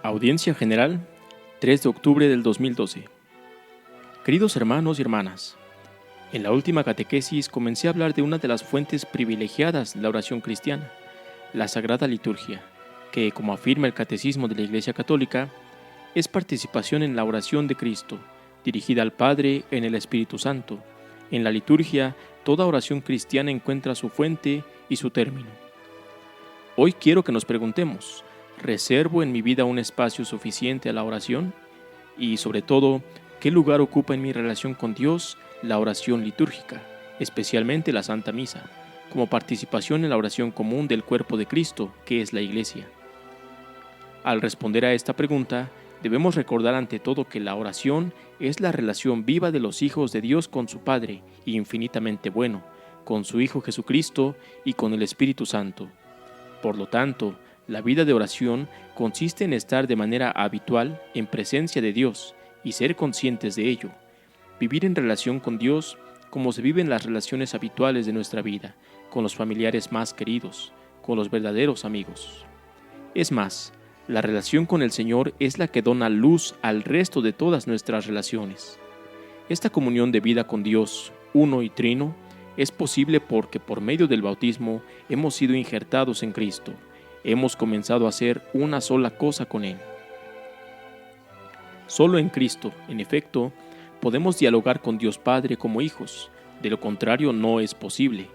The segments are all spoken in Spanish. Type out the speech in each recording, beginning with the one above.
Audiencia General, 3 de octubre del 2012. Queridos hermanos y hermanas, en la última catequesis comencé a hablar de una de las fuentes privilegiadas de la oración cristiana, la Sagrada Liturgia, que, como afirma el Catecismo de la Iglesia Católica, es participación en la oración de Cristo, dirigida al Padre en el Espíritu Santo. En la liturgia, toda oración cristiana encuentra su fuente y su término. Hoy quiero que nos preguntemos, ¿reservo en mi vida un espacio suficiente a la oración? Y sobre todo, ¿qué lugar ocupa en mi relación con Dios la oración litúrgica, especialmente la Santa Misa, como participación en la oración común del cuerpo de Cristo, que es la Iglesia? Al responder a esta pregunta, debemos recordar ante todo que la oración es la relación viva de los hijos de Dios con su Padre, infinitamente bueno, con su Hijo Jesucristo y con el Espíritu Santo. Por lo tanto, la vida de oración consiste en estar de manera habitual en presencia de Dios y ser conscientes de ello. Vivir en relación con Dios como se viven las relaciones habituales de nuestra vida, con los familiares más queridos, con los verdaderos amigos. Es más, la relación con el Señor es la que dona luz al resto de todas nuestras relaciones. Esta comunión de vida con Dios, uno y trino, es posible porque por medio del bautismo hemos sido injertados en Cristo. Hemos comenzado a ser una sola cosa con Él. Solo en Cristo, en efecto, podemos dialogar con Dios Padre como hijos. De lo contrario, no es posible.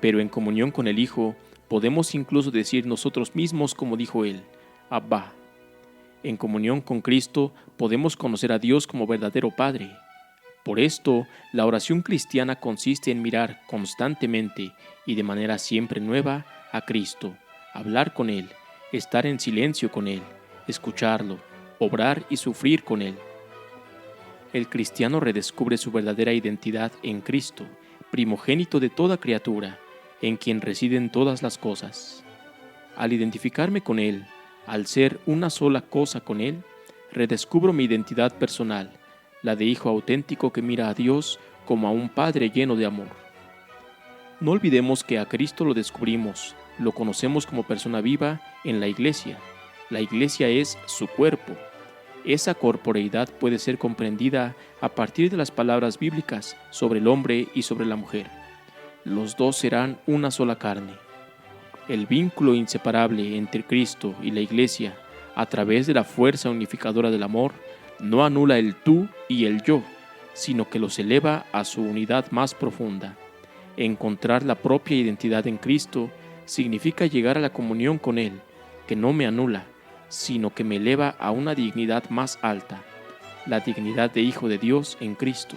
Pero en comunión con el Hijo, podemos incluso decir nosotros mismos como dijo Él, Abba. En comunión con Cristo, podemos conocer a Dios como verdadero Padre. Por esto, la oración cristiana consiste en mirar constantemente y de manera siempre nueva a Cristo, hablar con Él, estar en silencio con Él, escucharlo, obrar y sufrir con Él. El cristiano redescubre su verdadera identidad en Cristo, primogénito de toda criatura, en quien residen todas las cosas. Al identificarme con Él, al ser una sola cosa con Él, redescubro mi identidad personal, la de hijo auténtico que mira a Dios como a un Padre lleno de amor. No olvidemos que a Cristo lo descubrimos, lo conocemos como persona viva en la Iglesia. La Iglesia es su cuerpo. Esa corporeidad puede ser comprendida a partir de las palabras bíblicas sobre el hombre y sobre la mujer. Los dos serán una sola carne. El vínculo inseparable entre Cristo y la Iglesia, a través de la fuerza unificadora del amor, no anula el tú y el yo, sino que los eleva a su unidad más profunda. Encontrar la propia identidad en Cristo significa llegar a la comunión con Él, que no me anula, sino que me eleva a una dignidad más alta, la dignidad de Hijo de Dios en Cristo.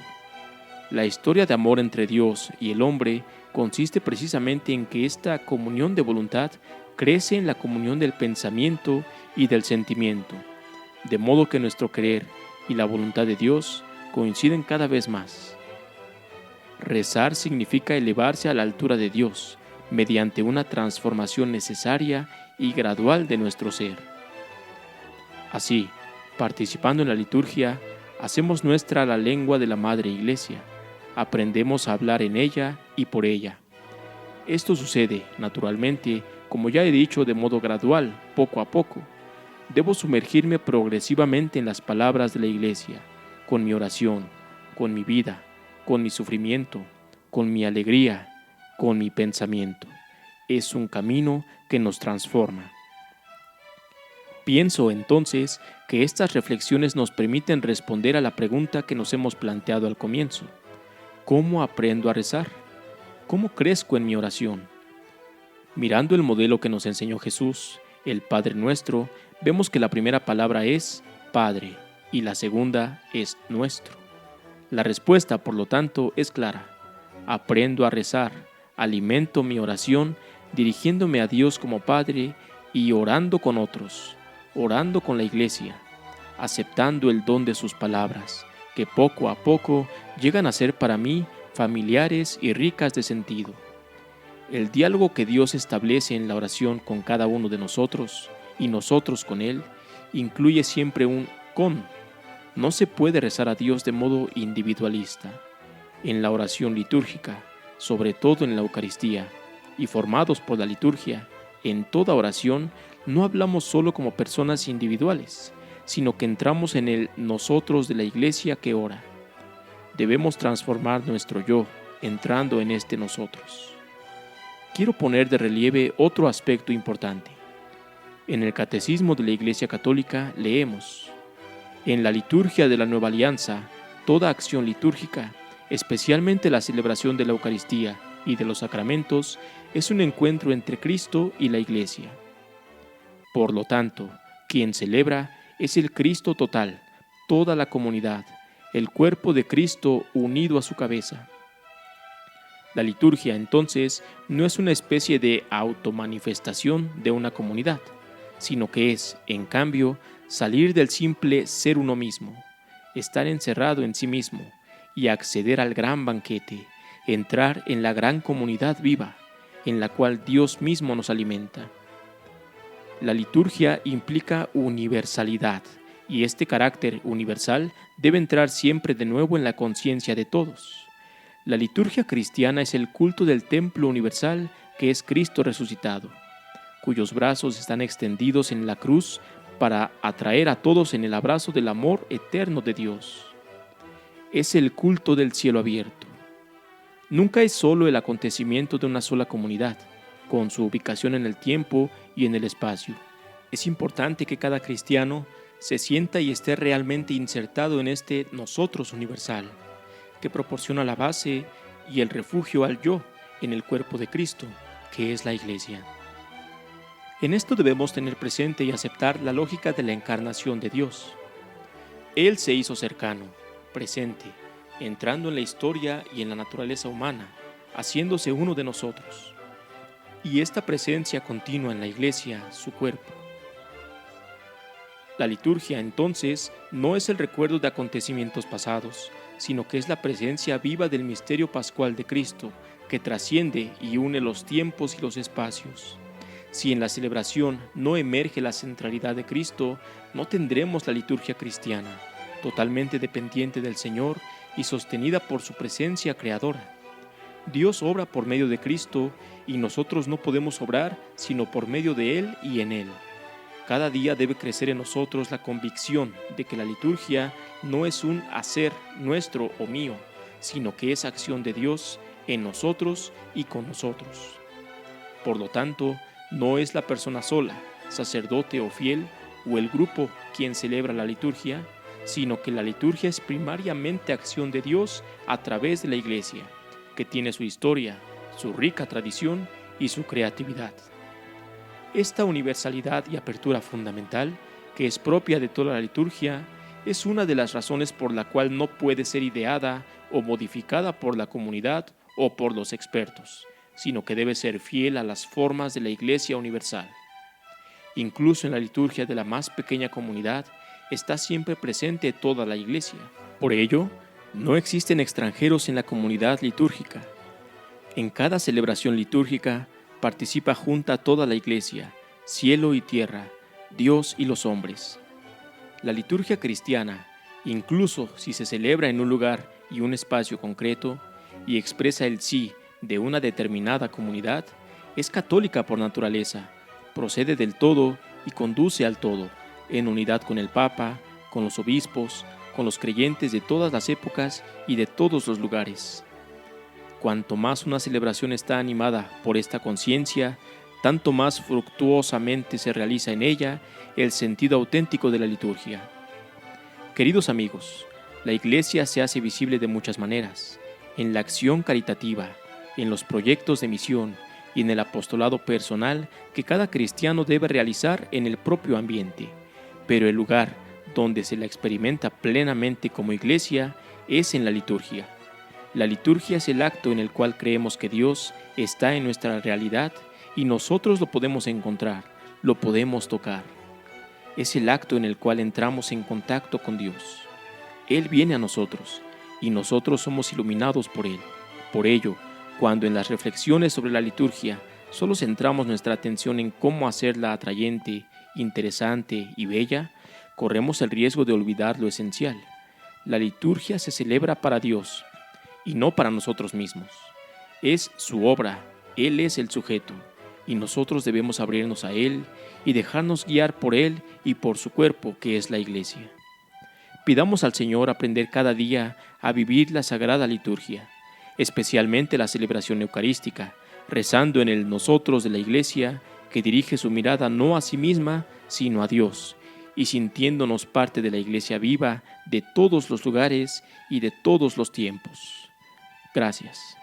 La historia de amor entre Dios y el hombre consiste precisamente en que esta comunión de voluntad crece en la comunión del pensamiento y del sentimiento, de modo que nuestro querer y la voluntad de Dios coinciden cada vez más. Rezar significa elevarse a la altura de Dios, mediante una transformación necesaria y gradual de nuestro ser. Así, participando en la liturgia, hacemos nuestra la lengua de la Madre Iglesia, aprendemos a hablar en ella y por ella. Esto sucede, naturalmente, como ya he dicho, de modo gradual, poco a poco. Debo sumergirme progresivamente en las palabras de la Iglesia, con mi oración, con mi vida, con mi sufrimiento, con mi alegría, con mi pensamiento. Es un camino que nos transforma. Pienso entonces que estas reflexiones nos permiten responder a la pregunta que nos hemos planteado al comienzo. ¿Cómo aprendo a rezar? ¿Cómo crezco en mi oración? Mirando el modelo que nos enseñó Jesús, el Padre Nuestro, vemos que la primera palabra es Padre y la segunda es Nuestro. La respuesta, por lo tanto, es clara. Aprendo a rezar, alimento mi oración dirigiéndome a Dios como Padre y orando con otros, orando con la Iglesia, aceptando el don de sus palabras, que poco a poco llegan a ser para mí familiares y ricas de sentido. El diálogo que Dios establece en la oración con cada uno de nosotros y nosotros con Él incluye siempre un con. No se puede rezar a Dios de modo individualista. En la oración litúrgica, sobre todo en la Eucaristía, y formados por la liturgia, en toda oración, no hablamos solo como personas individuales, sino que entramos en el nosotros de la iglesia que ora. Debemos transformar nuestro yo, entrando en este nosotros. Quiero poner de relieve otro aspecto importante. En el Catecismo de la Iglesia Católica leemos: en la liturgia de la Nueva Alianza, toda acción litúrgica, especialmente la celebración de la Eucaristía y de los sacramentos, es un encuentro entre Cristo y la Iglesia. Por lo tanto, quien celebra es el Cristo total, toda la comunidad, el cuerpo de Cristo unido a su cabeza. La liturgia, entonces, no es una especie de automanifestación de una comunidad, sino que es, en cambio, salir del simple ser uno mismo, estar encerrado en sí mismo y acceder al gran banquete, entrar en la gran comunidad viva, en la cual Dios mismo nos alimenta. La liturgia implica universalidad, y este carácter universal debe entrar siempre de nuevo en la conciencia de todos. La liturgia cristiana es el culto del templo universal que es Cristo resucitado, cuyos brazos están extendidos en la cruz para atraer a todos en el abrazo del amor eterno de Dios. Es el culto del cielo abierto. Nunca es solo el acontecimiento de una sola comunidad, con su ubicación en el tiempo y en el espacio. Es importante que cada cristiano se sienta y esté realmente insertado en este nosotros universal, que proporciona la base y el refugio al yo en el cuerpo de Cristo, que es la Iglesia. En esto debemos tener presente y aceptar la lógica de la encarnación de Dios. Él se hizo cercano, presente, entrando en la historia y en la naturaleza humana, haciéndose uno de nosotros. Y esta presencia continua en la Iglesia, su cuerpo. La liturgia, entonces, no es el recuerdo de acontecimientos pasados, sino que es la presencia viva del misterio pascual de Cristo, que trasciende y une los tiempos y los espacios. Si en la celebración no emerge la centralidad de Cristo, no tendremos la liturgia cristiana, totalmente dependiente del Señor y sostenida por su presencia creadora. Dios obra por medio de Cristo y nosotros no podemos obrar sino por medio de Él y en Él. Cada día debe crecer en nosotros la convicción de que la liturgia no es un hacer nuestro o mío, sino que es acción de Dios en nosotros y con nosotros. Por lo tanto, no es la persona sola, sacerdote o fiel, o el grupo quien celebra la liturgia, sino que la liturgia es primariamente acción de Dios a través de la Iglesia, que tiene su historia, su rica tradición y su creatividad. Esta universalidad y apertura fundamental, que es propia de toda la liturgia, es una de las razones por la cual no puede ser ideada o modificada por la comunidad o por los expertos, sino que debe ser fiel a las formas de la Iglesia universal. Incluso en la liturgia de la más pequeña comunidad está siempre presente toda la Iglesia. Por ello, no existen extranjeros en la comunidad litúrgica. En cada celebración litúrgica participa junta toda la Iglesia, cielo y tierra, Dios y los hombres. La liturgia cristiana, incluso si se celebra en un lugar y un espacio concreto y expresa el sí de una determinada comunidad, es católica por naturaleza, procede del todo y conduce al todo, en unidad con el Papa, con los obispos, con los creyentes de todas las épocas y de todos los lugares. Cuanto más una celebración está animada por esta conciencia, tanto más fructuosamente se realiza en ella el sentido auténtico de la liturgia. Queridos amigos, la Iglesia se hace visible de muchas maneras, en la acción caritativa, en los proyectos de misión y en el apostolado personal que cada cristiano debe realizar en el propio ambiente. Pero el lugar donde se la experimenta plenamente como Iglesia es en la liturgia. La liturgia es el acto en el cual creemos que Dios está en nuestra realidad y nosotros lo podemos encontrar, lo podemos tocar. Es el acto en el cual entramos en contacto con Dios. Él viene a nosotros y nosotros somos iluminados por Él. Por ello, cuando en las reflexiones sobre la liturgia solo centramos nuestra atención en cómo hacerla atrayente, interesante y bella, corremos el riesgo de olvidar lo esencial. La liturgia se celebra para Dios y no para nosotros mismos. Es su obra, Él es el sujeto. y nosotros debemos abrirnos a Él y dejarnos guiar por Él y por su cuerpo, que es la Iglesia. Pidamos al Señor aprender cada día a vivir la Sagrada Liturgia, especialmente la celebración eucarística, rezando en el nosotros de la Iglesia, que dirige su mirada no a sí misma, sino a Dios, y sintiéndonos parte de la Iglesia viva de todos los lugares y de todos los tiempos. Gracias.